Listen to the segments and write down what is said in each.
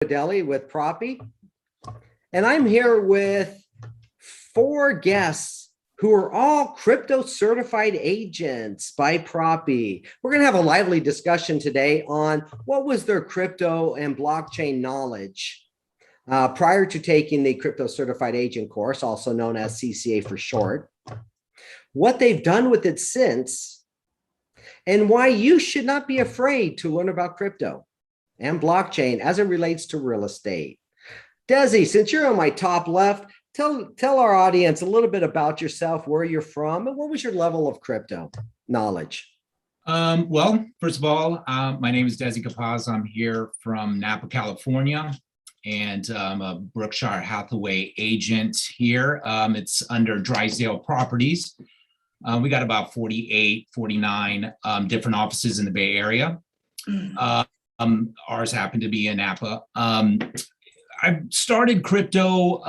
Budelli with Propy, and I'm here with 4 guests who are all crypto certified agents by Propy. We're going to have a lively discussion today on what was their crypto and blockchain knowledge prior to taking the crypto certified agent course, also known as CCA for short, what they've done with it since, and why you should not be afraid to learn about crypto and blockchain as it relates to real estate. Desi, since you're on my top left, tell our audience a little bit about yourself, where you're from, and what was your level of crypto knowledge? Well, first of all, my name is desicapaz. I'm here from Napa, California, and I'm a Berkshire Hathaway agent here. It's under Drysdale Properties. We got about 48, 49 different offices in the Bay Area. Ours happened to be in Napa. I started crypto,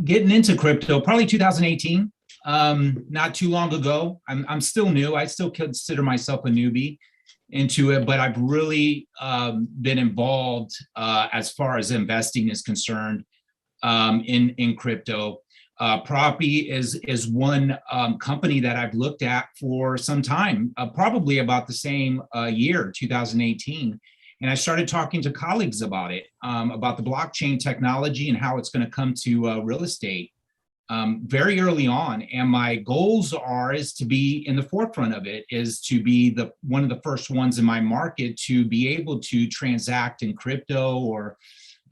getting into crypto, probably 2018, not too long ago. I'm still new. I still consider myself a newbie into it, but I've really been involved as far as investing is concerned in crypto. Propy is one company that I've looked at for some time, probably about the same year, 2018. And I started talking to colleagues about it, about the blockchain technology and how it's going to come to real estate very early on. And my goals is to be in the forefront of it, is to be one of the first ones in my market to be able to transact in crypto or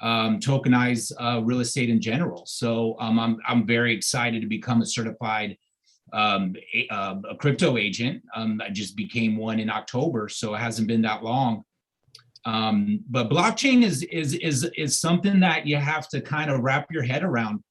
tokenize real estate in general. So I'm very excited to become a certified a crypto agent. I just became one in October, so it hasn't been that long. But blockchain is something that you have to kind of wrap your head around.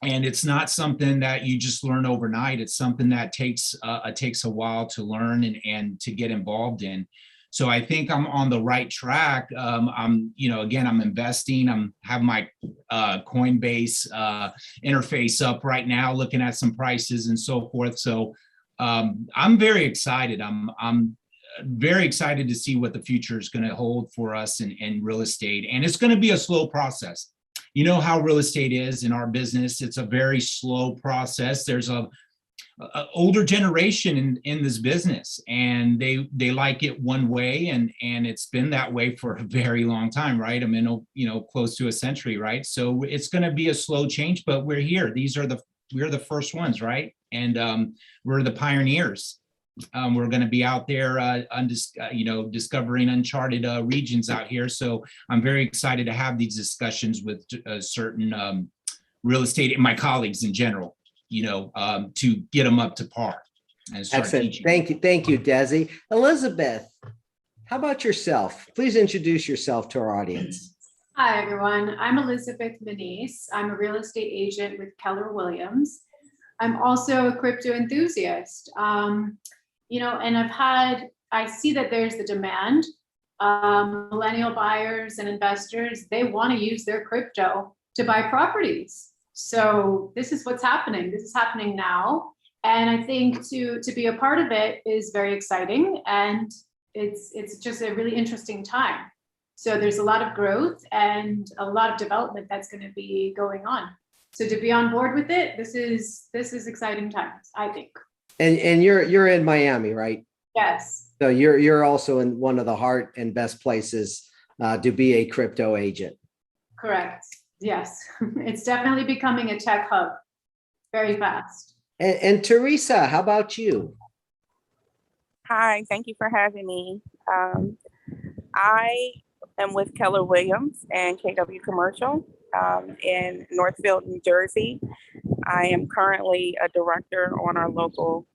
And it's not something that you just learn overnight. It's something that takes a while to learn and to get involved in. So I think I'm on the right track. I'm investing. I'm have my Coinbase interface up right now, looking at some prices and so forth. So I'm very excited. I'm very excited to see what the future is going to hold for us in real estate. And it's going to be a slow process. You know how real estate is in our business. It's a very slow process. There's a older generation in this business, and they like it one way, and it's been that way for a very long time, right? I mean, close to a century, right? So it's going to be a slow change, but we're here. We're the first ones, right? And we're the pioneers. We're going to be out there, discovering uncharted regions out here. So I'm very excited to have these discussions with certain real estate and my colleagues in general, to get them up to par. And start Excellent. teaching. Thank you, Desi. Elizabeth, how about yourself? Please introduce yourself to our audience. Hi, everyone. I'm Elizabeth Benitez. I'm a real estate agent with Keller Williams. I'm also a crypto enthusiast. And I see that there's the demand. Millennial buyers and investors, they want to use their crypto to buy properties. So this is what's happening. This is happening now. And I think to be a part of it is very exciting. And it's just a really interesting time. So there's a lot of growth and a lot of development that's going to be going on. So to be on board with it, this is exciting times, I think. And you're in Miami, right? Yes. So you're also in one of the heart and best places to be a crypto agent. Correct. Yes. It's definitely becoming a tech hub very fast. And Teresa, how about you? Hi, thank you for having me. I am with Keller Williams and KW Commercial in Northfield, New Jersey. I am currently a director on our local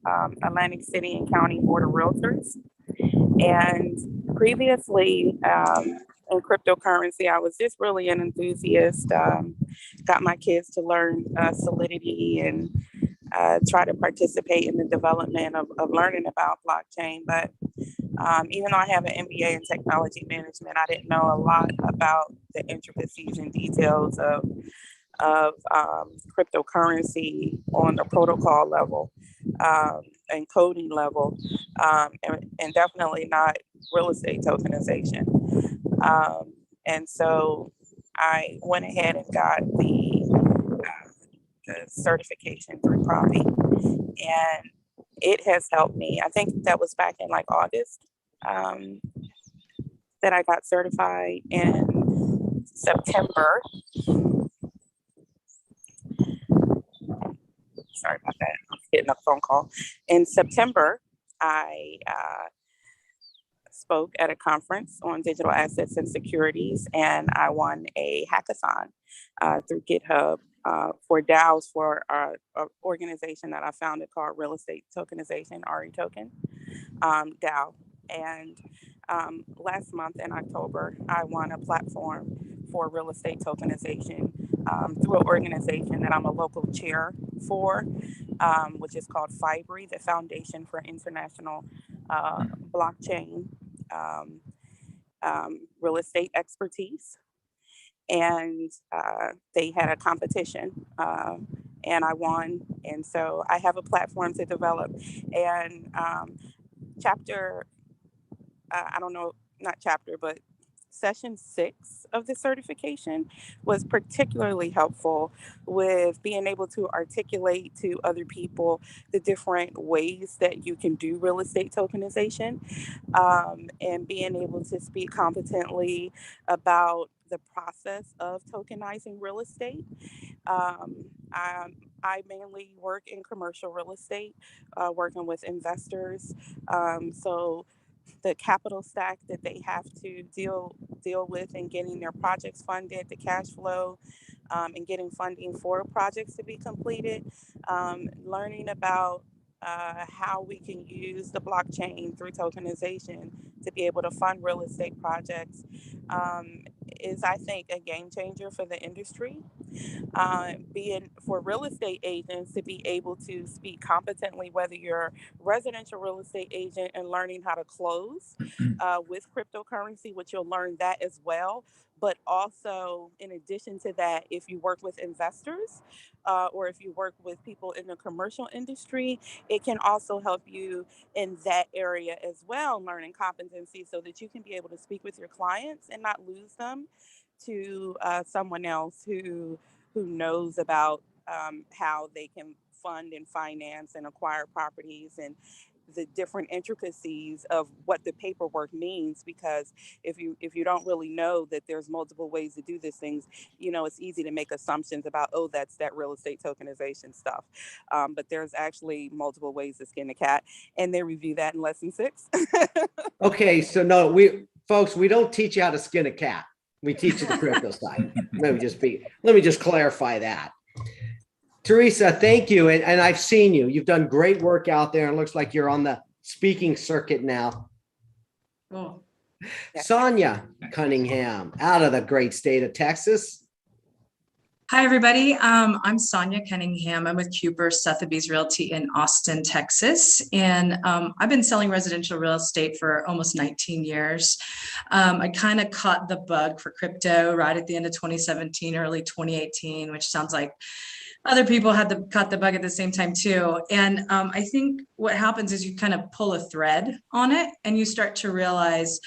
Atlantic City and County Board of Realtors. And previously in cryptocurrency, I was just really an enthusiast. Got my kids to learn Solidity and try to participate in the development of learning about blockchain. But even though I have an MBA in technology management, I didn't know a lot about the intricacies and details of cryptocurrency on the protocol level and coding level, and definitely not real estate tokenization. And so I went ahead and got the certification through Propy, and it has helped me. I think that was back in like August that I got certified. In September, sorry about that, I'm getting a phone call. In September, I spoke at a conference on digital assets and securities, and I won a hackathon through GitHub for DAOs for an organization that I founded called Real Estate Tokenization, RE Token, DAO. And last month in October, I won a platform for real estate tokenization through an organization that I'm a local chair for, which is called FIBRE, the Foundation for International Blockchain Real Estate Expertise. And they had a competition and I won. And so I have a platform to develop. And but session 6 of the certification was particularly helpful with being able to articulate to other people the different ways that you can do real estate tokenization, and being able to speak competently about the process of tokenizing real estate. I mainly work in commercial real estate, working with investors. So the capital stack that they have to deal with in getting their projects funded, the cash flow, and getting funding for projects to be completed, learning about how we can use the blockchain through tokenization to be able to fund real estate projects is, I think, a game changer for the industry. Being for real estate agents to be able to speak competently, whether you're a residential real estate agent and learning how to close with cryptocurrency, which you'll learn that as well. But also, in addition to that, if you work with investors or if you work with people in the commercial industry, it can also help you in that area as well, learning competency so that you can be able to speak with your clients and not lose them to someone else who knows about how they can fund and finance and acquire properties and the different intricacies of what the paperwork means. Because if you don't really know that there's multiple ways to do these things, it's easy to make assumptions about, oh, that's that real estate tokenization stuff. But there's actually multiple ways to skin a cat, and they review that in lesson 6. Okay, so no, we don't teach you how to skin a cat. We teach you the crypto side. Let me just clarify that. Teresa, thank you. And I've seen you. You've done great work out there. And it looks like you're on the speaking circuit now. Cool. Sonia Cunningham, out of the great state of Texas. Hi, everybody. I'm Sonia Cunningham. I'm with Cooper Sotheby's Realty in Austin, Texas. And I've been selling residential real estate for almost 19 years. I kind of caught the bug for crypto right at the end of 2017, early 2018, which sounds like other people had caught the bug at the same time too. And I think what happens is you kind of pull a thread on it and you start to realize,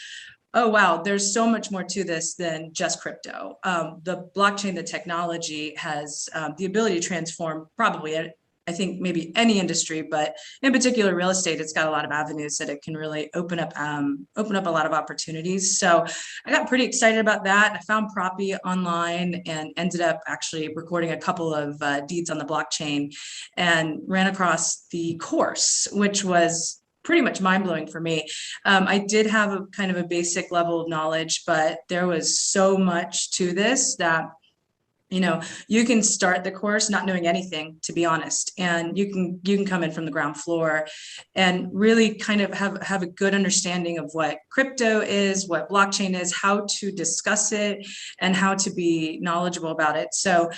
oh, wow, there's so much more to this than just crypto. The blockchain, the technology has the ability to transform probably, I think, maybe any industry, but in particular real estate. It's got a lot of avenues that it can really open up a lot of opportunities. So I got pretty excited about that. I found Propy online and ended up actually recording a couple of deeds on the blockchain and ran across the course, which was pretty much mind-blowing for me. I did have a kind of a basic level of knowledge, but there was so much to this that, you can start the course not knowing anything, to be honest, and you can come in from the ground floor and really kind of have a good understanding of what crypto is, what blockchain is, how to discuss it, and how to be knowledgeable about it. So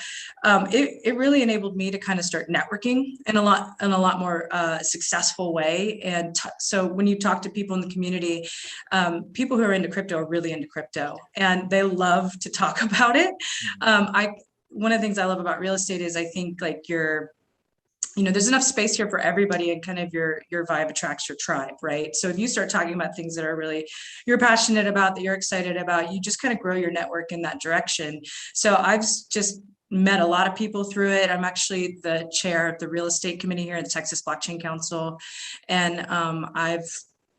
it really enabled me to kind of start networking in a lot more successful way. And so when you talk to people in the community, people who are into crypto are really into crypto, and they love to talk about it. One of the things I love about real estate is I think like your there's enough space here for everybody, and kind of your vibe attracts your tribe, right? So if you start talking about things that are really you're passionate about, that you're excited about, you just kind of grow your network in that direction. So I've just met a lot of people through it. I'm actually the chair of the real estate committee here at the Texas Blockchain Council, and I've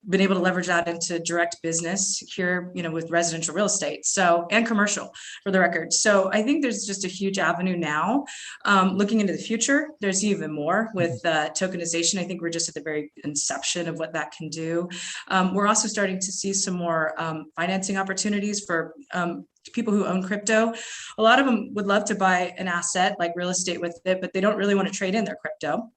been able to leverage that into direct business here, with residential real estate, and commercial, for the record. So I think there's just a huge avenue now. Looking into the future, there's even more with tokenization. I think we're just at the very inception of what that can do. We're also starting to see some more financing opportunities for people who own crypto. A lot of them would love to buy an asset like real estate with it, but they don't really want to trade in their crypto,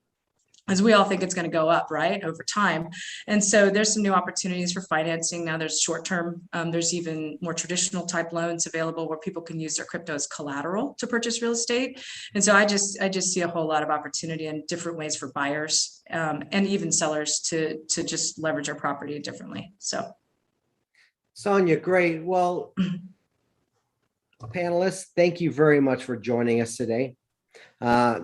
as we all think it's going to go up, right, over time. And so there's some new opportunities for financing. Now there's short-term, there's even more traditional type loans available where people can use their crypto as collateral to purchase real estate. And so I just see a whole lot of opportunity in different ways for buyers and even sellers to just leverage our property differently. So. Sonia, great. Well, panelists, thank you very much for joining us today.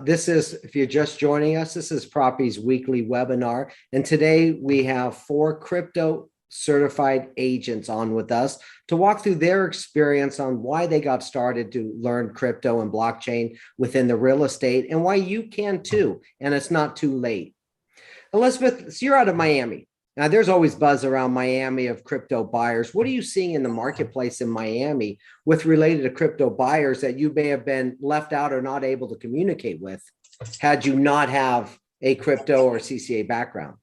This is, if you're just joining us, this is Propy's weekly webinar. And today we have 4 crypto certified agents on with us to walk through their experience on why they got started to learn crypto and blockchain within the real estate, and why you can too, and it's not too late. Elizabeth, so you're out of Miami. Now, there's always buzz around Miami of crypto buyers. What are you seeing in the marketplace in Miami with related to crypto buyers that you may have been left out or not able to communicate with had you not have a crypto or CCA background?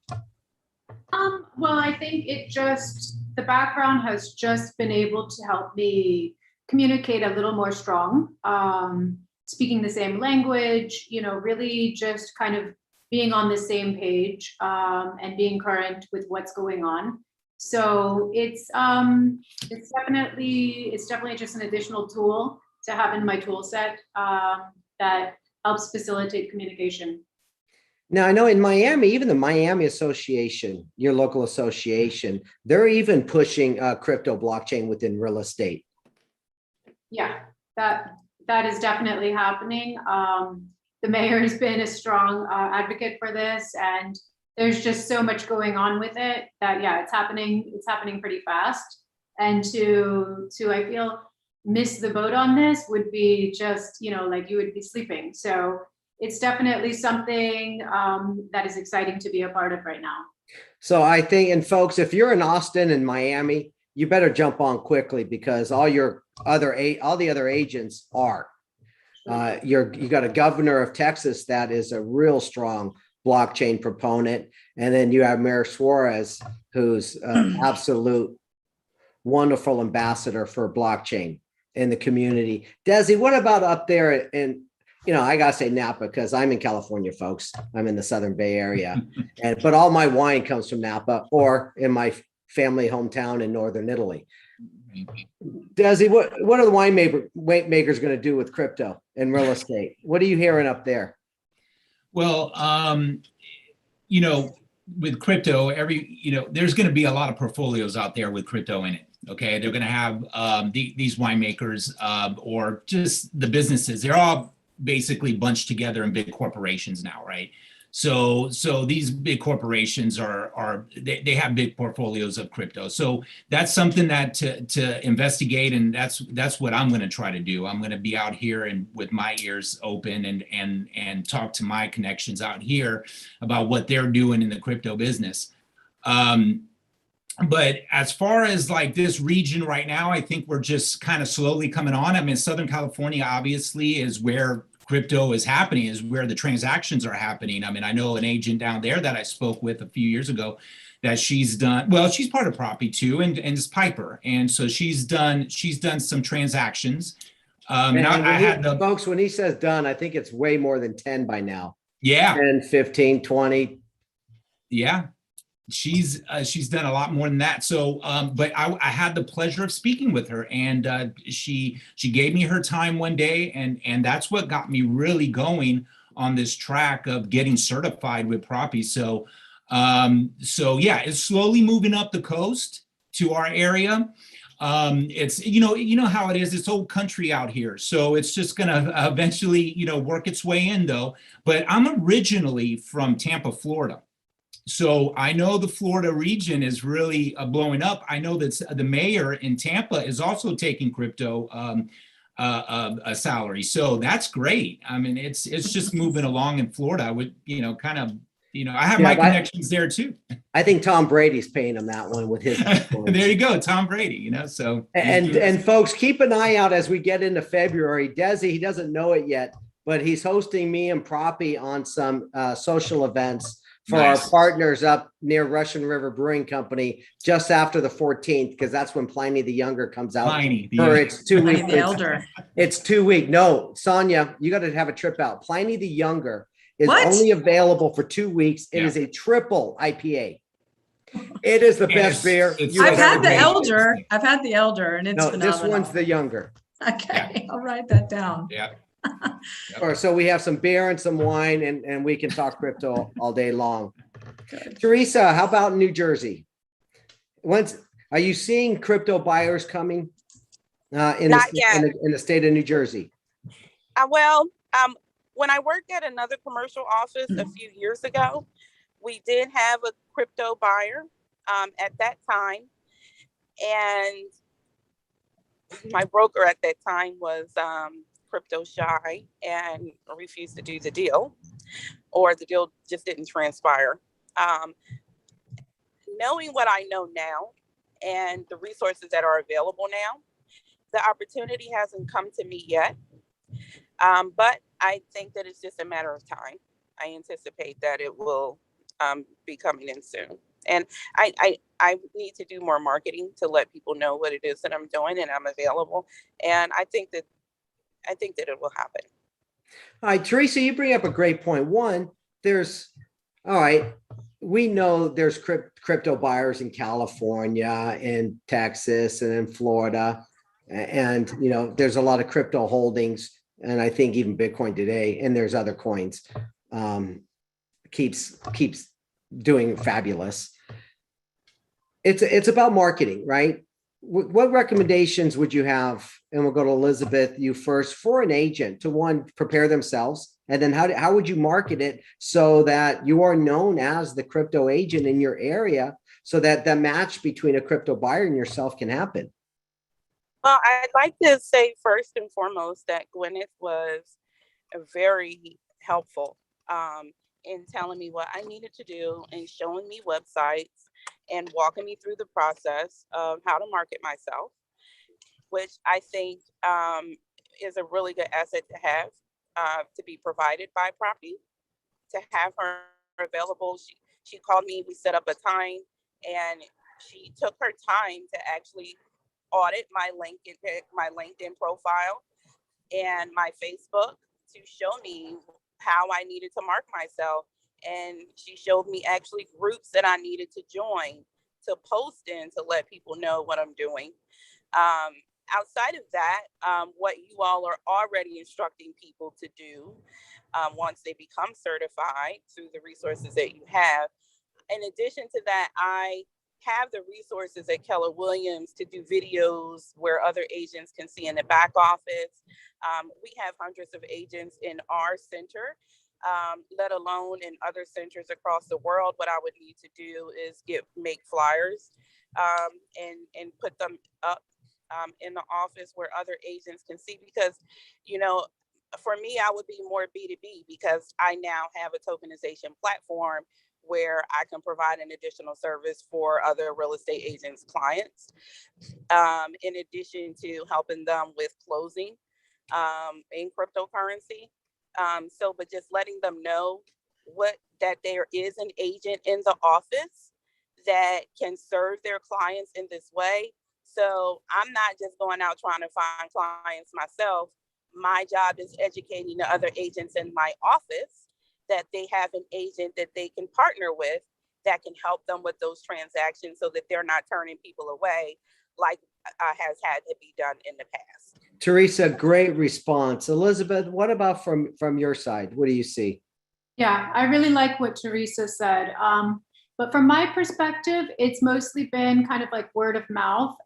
Well, I think the background has just been able to help me communicate a little more strong, speaking the same language, really just kind of being on the same page and being current with what's going on. So it's definitely just an additional tool to have in my tool set that helps facilitate communication. Now, I know in Miami, even the Miami Association, your local association, they're even pushing crypto blockchain within real estate. Yeah, that is definitely happening. The mayor has been a strong advocate for this, and there's just so much going on with it that, yeah, it's happening pretty fast. And to I feel miss the boat on this would be just, like you would be sleeping. So it's definitely something that is exciting to be a part of right now. So I think, and folks, if you're in Austin and Miami, you better jump on quickly, because all the other agents are. You got a governor of Texas that is a real strong blockchain proponent, and then you have Mayor Suarez, who's an absolute wonderful ambassador for blockchain in the community. Desi, what about up there in, I gotta say Napa, because I'm in California, folks. I'm in the Southern Bay Area, but all my wine comes from Napa, or in my family hometown in Northern Italy. Desi, what are the winemakers going to do with crypto and real estate? What are you hearing up there? Well, with crypto, there's going to be a lot of portfolios out there with crypto in it. Okay, they're going to have these winemakers or just the businesses. They're all basically bunched together in big corporations now, right? So these big corporations they have big portfolios of crypto. So that's something that to investigate, and that's what I'm going to try to do. I'm going to be out here and with my ears open and talk to my connections out here about what they're doing in the crypto business. But as far as like this region right now, I think we're just kind of slowly coming on. I mean, Southern California obviously is where crypto is happening, is where the transactions are happening. I mean, I know an agent down there that I spoke with a few years ago that she's part of Propy too, and it's Piper. And so she's done some transactions. Folks, when he says done, I think it's way more than 10 by now. Yeah. 10, 15, 20. Yeah. She's done a lot more than that. So, but I had the pleasure of speaking with her, and she gave me her time one day, and that's what got me really going on this track of getting certified with Propy. So yeah, it's slowly moving up the coast to our area. It's, you know how it is. It's old country out here. So it's just going to eventually, work its way in though. But I'm originally from Tampa, Florida. So I know the Florida region is really blowing up. I know that the mayor in Tampa is also taking crypto a salary. So that's great. I mean, it's just moving along in Florida. I would, kind of, I have my connections there too. I think Tom Brady's paying him that one with his. There you go, Tom Brady. So and folks, keep an eye out as we get into February. Desi, he doesn't know it yet, but he's hosting me and Propy on some social events for our partners up near Russian River Brewing Company just after the 14th, because that's when Pliny the Younger comes out. It's 2 weeks. Pliny the Elder. It's 2 weeks. No, Sonia, you got to have a trip out. Pliny the Younger is What? only available for 2 weeks. It is a triple IPA. It is the best beer. I've had the Elder. I've had the Elder, and it's phenomenal. This one's the Younger. Okay, I'll write that down. Yeah. So we have some beer and some wine, and we can talk crypto all day long. Good. Teresa, how about New Jersey? Are you seeing crypto buyers coming in the state of New Jersey? When I worked at another commercial office a few years ago, we did have a crypto buyer at that time, and my broker at that time was crypto shy and refused to do the deal, or the deal just didn't transpire. Knowing what I know now and the resources that are available now, the opportunity hasn't come to me yet, but I think that it's just a matter of time. I anticipate that it will be coming in soon. And I need to do more marketing to let people know what it is that I'm doing and I'm available. And I think that it will happen. All right, Teresa, you bring up a great point. One, we know there's crypto buyers in California, in Texas, and in Florida. And, there's a lot of crypto holdings. And I think even Bitcoin today, and there's other coins, keeps doing fabulous. It's about marketing, right? What recommendations would you have? And we'll go to Elizabeth, you first, for an agent to, one, prepare themselves, and then how would you market it so that you are known as the crypto agent in your area, so that the match between a crypto buyer and yourself can happen? Well, I'd like to say first and foremost that Gwyneth was very helpful in telling me what I needed to do and showing me websites and walking me through the process of how to market myself, which I think is a really good asset to have, to be provided by Propy, to have her available. She called me, we set up a time, and she took her time to actually audit my LinkedIn profile and my Facebook to show me how I needed to market myself. And she showed me actually groups that I needed to join to post in to let people know what I'm doing. Outside of that, what you all are already instructing people to do once they become certified through the resources that you have. In addition to that, I have the resources at Keller Williams to do videos where other agents can see in the back office. We have hundreds of agents in our center, let alone in other centers across the world. What I would need to do is make flyers and put them up in the office where other agents can see, because, for me, I would be more B2B, because I now have a tokenization platform where I can provide an additional service for other real estate agents' clients, in addition to helping them with closing in cryptocurrency. But just letting them know that there is an agent in the office that can serve their clients in this way. So I'm not just going out trying to find clients myself. My job is educating the other agents in my office that they have an agent that they can partner with that can help them with those transactions, so that they're not turning people away like has had to be done in the past. Teresa, great response. Elizabeth, what about from your side? What do you see? Yeah, I really like what Teresa said. But from my perspective, it's mostly been kind of like word of mouth.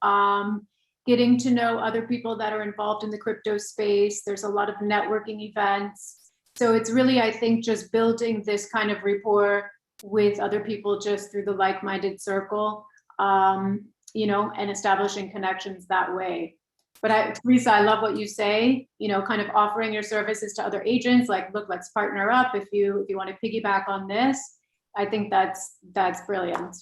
getting to know other people that are involved in the crypto space. There's a lot of networking events. So it's really, I think, just building this kind of rapport with other people just through the like-minded circle, you know, and establishing connections that way. But Teresa, I love what you say, you know, kind of offering your services to other agents, like, look, let's partner up if you want to piggyback on this. I think that's brilliant.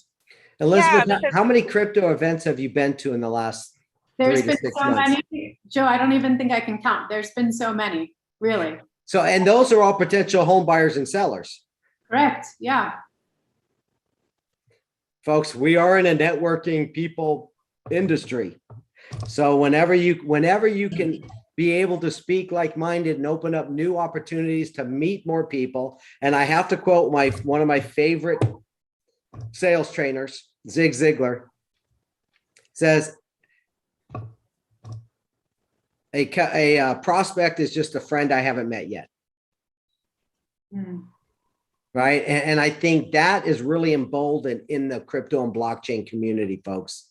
Elizabeth, Yeah, because how many crypto events have you been to in the last There's 3 to been 6 so months? many, Joe, I don't even think I can count. There's been so many, really. So, and those are all potential home buyers and sellers. Correct, yeah. Folks, we are in a networking people industry. So whenever you can be able to speak like-minded and open up new opportunities to meet more people. And I have to quote one of my favorite sales trainers, Zig Ziglar, says, a prospect is just a friend I haven't met yet. Right. And I think that is really emboldened in the crypto and blockchain community, folks.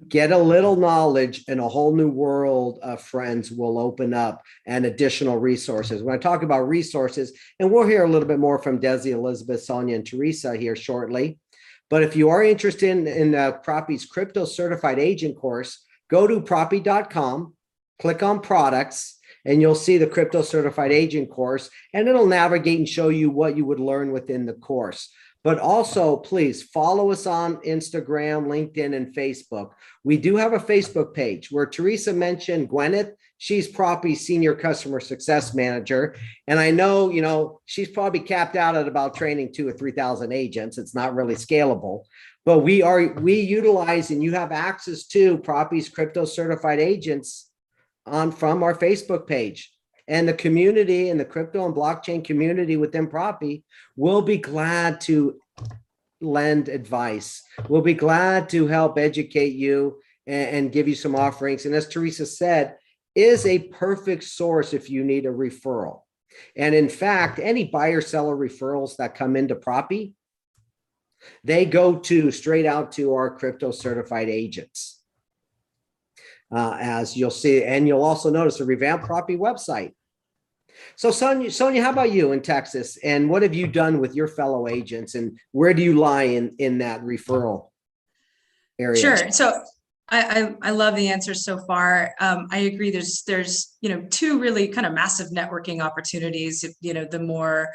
Get a little knowledge and a whole new world of friends will open up and additional resources. When I talk about resources, and we'll hear a little bit more from Desi, Elizabeth, Sonia, and Teresa here shortly. But if you are interested in Propy's Crypto Certified Agent course, go to propy.com, click on products, and you'll see the Crypto Certified Agent course, and it'll navigate and show you what you would learn within the course. But also, please follow us on Instagram, LinkedIn, and Facebook. We do have a Facebook page where Teresa mentioned Gwyneth. She's Propy's Senior Customer Success Manager. And I know, you know, she's probably capped out at about training 2,000 or 3,000 agents. It's not really scalable. But we utilize, and you have access to Propy's Crypto Certified Agents from our Facebook page. And the community and the crypto and blockchain community within Propy will be glad to lend advice. We'll be glad to help educate you and give you some offerings. And as Teresa said, is a perfect source if you need a referral. And in fact, any buyer seller referrals that come into Propy, they go straight out to our crypto certified agents. As you'll see, and you'll also notice a revamped Propy website. So Sonia, how about you in Texas? And what have you done with your fellow agents? And where do you lie in that referral area? Sure. So I love the answers so far. I agree. There's two really kind of massive networking opportunities. The more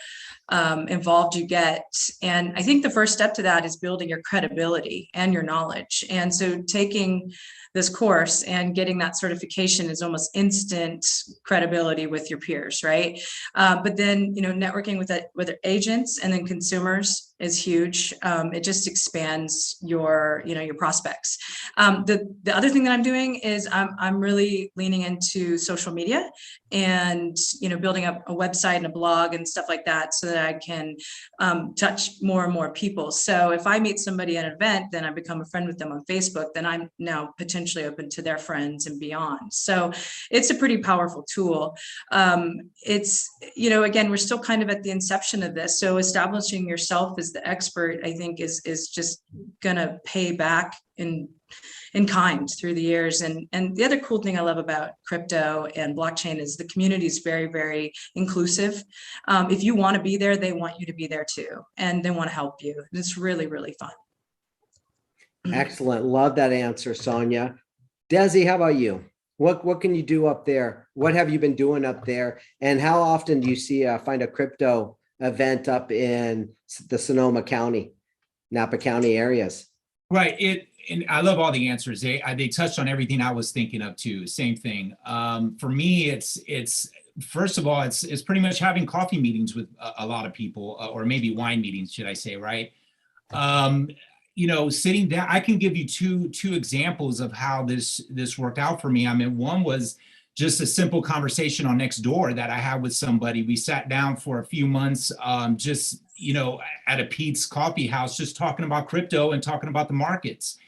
involved you get, and I think the first step to that is building your credibility and your knowledge. And so taking this course and getting that certification is almost instant credibility with your peers, right? But then networking with agents and then consumers is huge. It just expands your prospects. The other thing that I'm doing is I'm really leaning into social media and building up a website and a blog and stuff like that so that I can touch more and more people. So if I meet somebody at an event, then I become a friend with them on Facebook, then I'm now potentially open to their friends and beyond. So it's a pretty powerful tool. It's, again, we're still kind of at the inception of this. So establishing yourself as the expert, I think is just gonna pay back in kind through the years. And the other cool thing I love about crypto and blockchain is the community is very, very inclusive. If you want to be there, they want you to be there too. And they want to help you. It's really, really fun. Excellent. Love that answer, Sonia. Desi, how about you? What can you do up there? What have you been doing up there? And how often do you find a crypto event up in the Sonoma County, Napa County areas? Right. And I love all the answers. They touched on everything I was thinking of too. Same thing. For me, it's first of all, it's pretty much having coffee meetings with a lot of people, or maybe wine meetings, should I say, right? Sitting down, I can give you two examples of how this worked out for me. I mean, one was just a simple conversation on Nextdoor that I had with somebody. We sat down for a few months, at a Pete's coffee house, just talking about crypto and talking about the markets.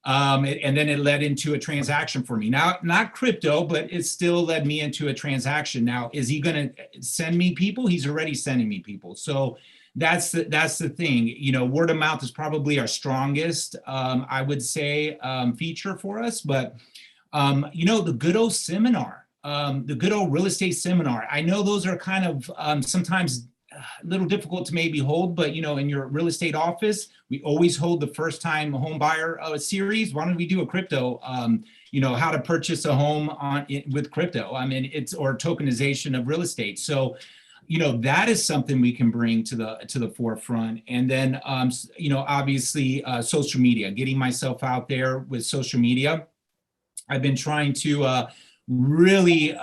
And then it led into a transaction for me. Now, not crypto, but it still led me into a transaction. Now, is he going to send me people? He's already sending me people. So that's the thing. Word of mouth is probably our strongest, I would say, feature for us. But The good old seminar, the good old real estate seminar. I know those are kind of sometimes a little difficult to maybe hold, but in your real estate office, we always hold the first time home buyer series. Why don't we do a crypto, how to purchase a home with crypto? I mean, or tokenization of real estate. So, that is something we can bring to the forefront. And then, obviously social media, getting myself out there with social media. I've been trying to really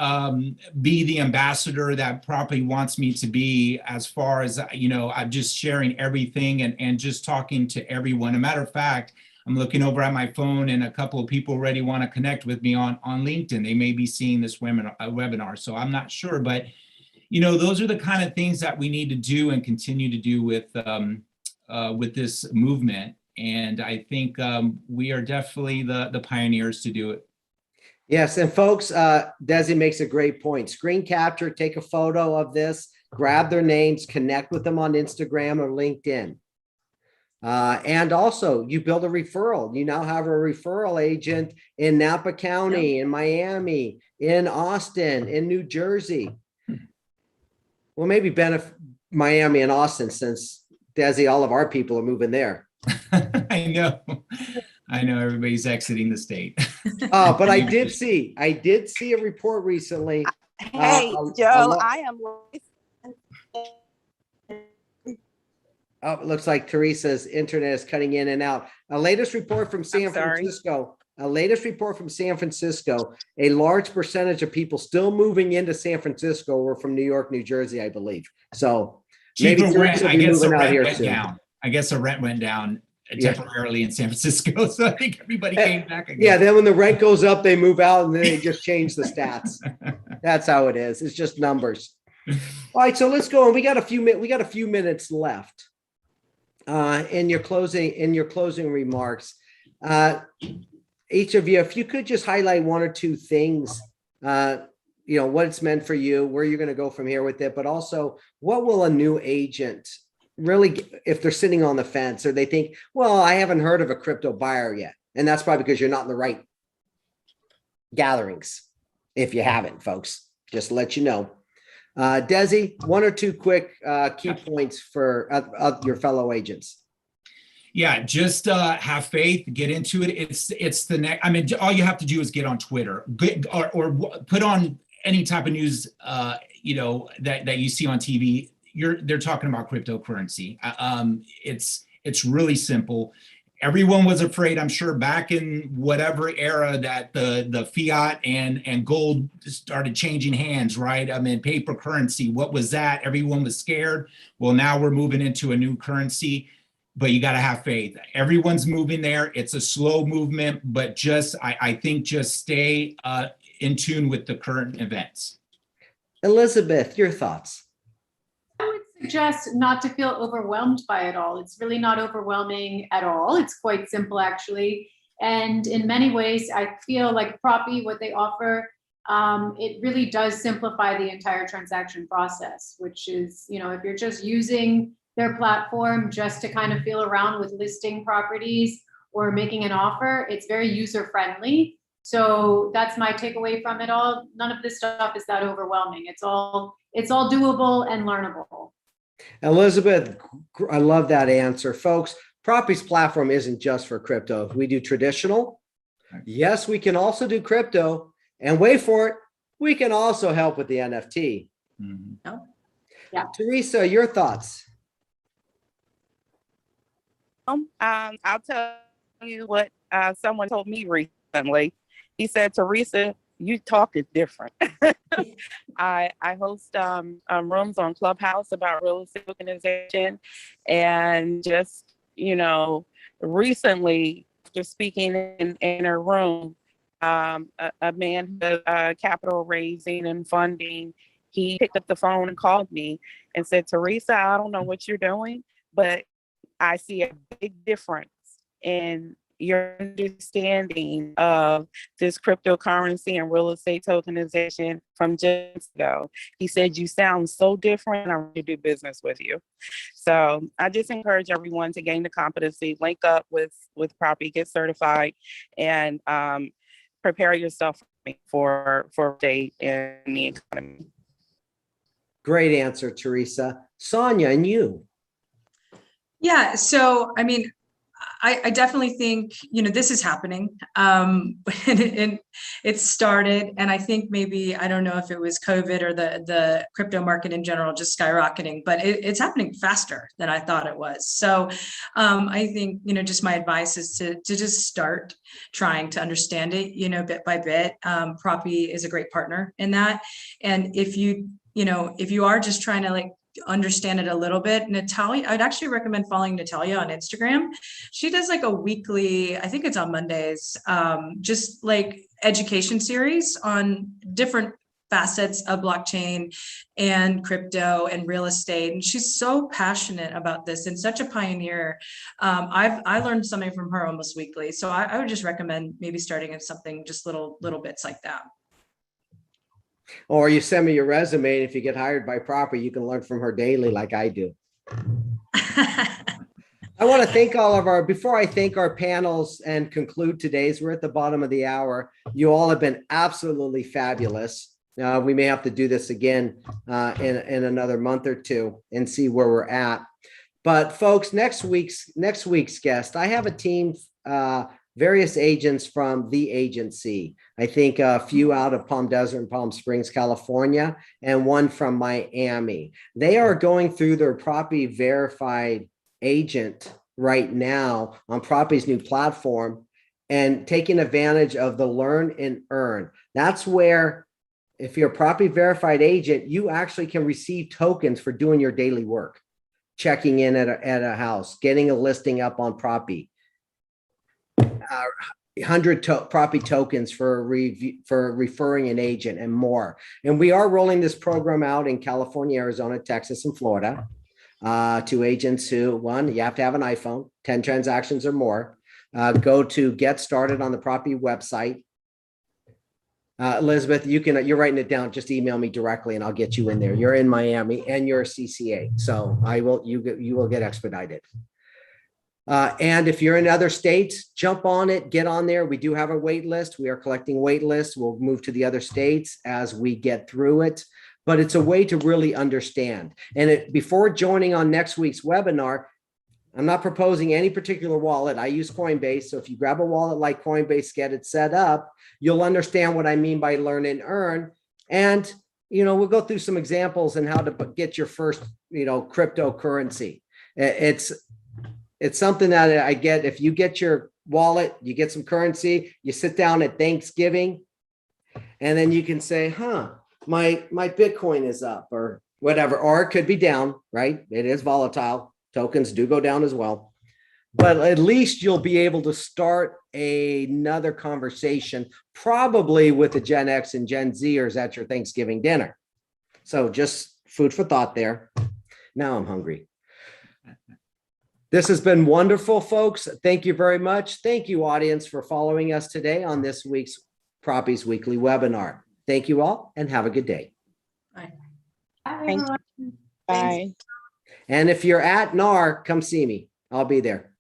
be the ambassador that Propy wants me to be, as far as, I'm just sharing everything and just talking to everyone. As a matter of fact, I'm looking over at my phone and a couple of people already want to connect with me on LinkedIn. They may be seeing this webinar, so I'm not sure. But, those are the kind of things that we need to do and continue to do with this movement. And I think we are definitely the pioneers to do it. Yes, and folks, Desi makes a great point. Screen capture, take a photo of this, grab their names, connect with them on Instagram or LinkedIn. And also, you build a referral. You now have a referral agent in Napa County, in Miami, in Austin, in New Jersey. Well, maybe Miami and Austin, since Desi, all of our people are moving there. I know everybody's exiting the state. But I did see a report recently. Hey, Joe, I am. Oh, it looks like Teresa's internet is cutting in and out. A latest report from San Francisco. A large percentage of people still moving into San Francisco were from New York, New Jersey, I believe. So maybe rent. I guess the rent went down. I guess the rent went down temporarily in San Francisco. So I think everybody came back again. Yeah, then when the rent goes up, they move out and then they just change the stats. That's how it is. It's just numbers. All right, so let's go. And we got a few minutes left. In your closing remarks, each of you, if you could just highlight one or two things, what it's meant for you, where you're going to go from here with it, but also what will a new agent really, if they're sitting on the fence or they think, well, I haven't heard of a crypto buyer yet. And that's probably because you're not in the right gatherings. If you haven't, folks, just to let you know. Desi, one or two quick key points for your fellow agents. Yeah, just have faith, get into it. It's the next. I mean, all you have to do is get on Twitter, or put on any type of news, that you see on TV. They're talking about cryptocurrency. It's really simple. Everyone was afraid, I'm sure, back in whatever era that the fiat and gold started changing hands, right? I mean, paper currency, what was that? Everyone was scared. Well, now we're moving into a new currency, but you got to have faith. Everyone's moving there. It's a slow movement, but I think just stay in tune with the current events. Elizabeth, your thoughts? I would suggest not to feel overwhelmed by it all. It's really not overwhelming at all. It's quite simple, actually. And in many ways, I feel like Propy, what they offer, it really does simplify the entire transaction process, which is, if you're just using their platform just to kind of feel around with listing properties or making an offer, it's very user-friendly. So that's my takeaway from it all. None of this stuff is that overwhelming. It's all doable and learnable. Elizabeth, I love that answer. Folks, Propy's platform isn't just for crypto. We do traditional. Yes, we can also do crypto. And wait for it, we can also help with the NFT. Mm-hmm. Yeah. Teresa, your thoughts? I'll tell you what someone told me recently. He said, Teresa, you talk is different. I host rooms on Clubhouse about real estate organization, and just recently, after speaking in a room, a man who does capital raising and funding, he picked up the phone and called me and said, Teresa, I don't know what you're doing, but I see a big difference in your understanding of this cryptocurrency and real estate tokenization from just ago. He said, you sound so different. I want to do business with you. So I just encourage everyone to gain the competency, link up with Propy, get certified, and prepare yourself for a day in the economy. Great answer, Teresa. Sonia, and you? Yeah, so I mean, I definitely think, this is happening. And it started, and I think maybe, I don't know if it was COVID or the crypto market in general just skyrocketing, but it's happening faster than I thought it was. So I think, just my advice is to just start trying to understand it, bit by bit. Propy is a great partner in that. And if you are just trying to understand it a little bit, Natalia, I'd actually recommend following Natalia on Instagram. She does a weekly, I think it's on Mondays, just education series on different facets of blockchain and crypto and real estate. And she's so passionate about this and such a pioneer. I learned something from her almost weekly. So I would just recommend maybe starting at something, just little bits like that. Or you send me your resume, and if you get hired by Propy, you can learn from her daily like I do. I want to thank before I thank our panels and conclude today's, we're at the bottom of the hour. You all have been absolutely fabulous. We may have to do this again in another month or two and see where we're at. But folks, next week's guest, I have a team, various agents from the agency. I think a few out of Palm Desert and Palm Springs, California, and one from Miami. They are going through their Propy verified agent right now on Propy's new platform and taking advantage of the learn and earn. That's where, if you're a Propy verified agent, you actually can receive tokens for doing your daily work, checking in at a house, getting a listing up on Propy. 100 Propy tokens for referring an agent and more. And we are rolling this program out in California, Arizona, Texas, and Florida to agents who, one, you have to have an iPhone, 10 transactions or more. Go to get started on the Propy website. Elizabeth, you're writing it down. Just email me directly and I'll get you in there. You're in Miami and you're a CCA. So you will get expedited. And if you're in other states, jump on it, get on there. We do have a wait list. We are collecting wait lists. We'll move to the other states as we get through it, but it's a way to really understand. And before joining on next week's webinar, I'm not proposing any particular wallet. I use Coinbase. So if you grab a wallet like Coinbase, get it set up, you'll understand what I mean by learn and earn. And, we'll go through some examples and how to get your first, cryptocurrency. It's something that I get. If you get your wallet, you get some currency, you sit down at Thanksgiving, and then you can say, my Bitcoin is up or whatever, or it could be down, right? It is volatile. Tokens do go down as well. But at least you'll be able to start another conversation, probably with the Gen X and Gen Zers at your Thanksgiving dinner. So just food for thought there. Now I'm hungry. This has been wonderful, folks. Thank you very much. Thank you, audience, for following us today on this week's Propy's weekly webinar. Thank you all and have a good day. Bye. Bye. Bye. And if you're at NAR, come see me. I'll be there.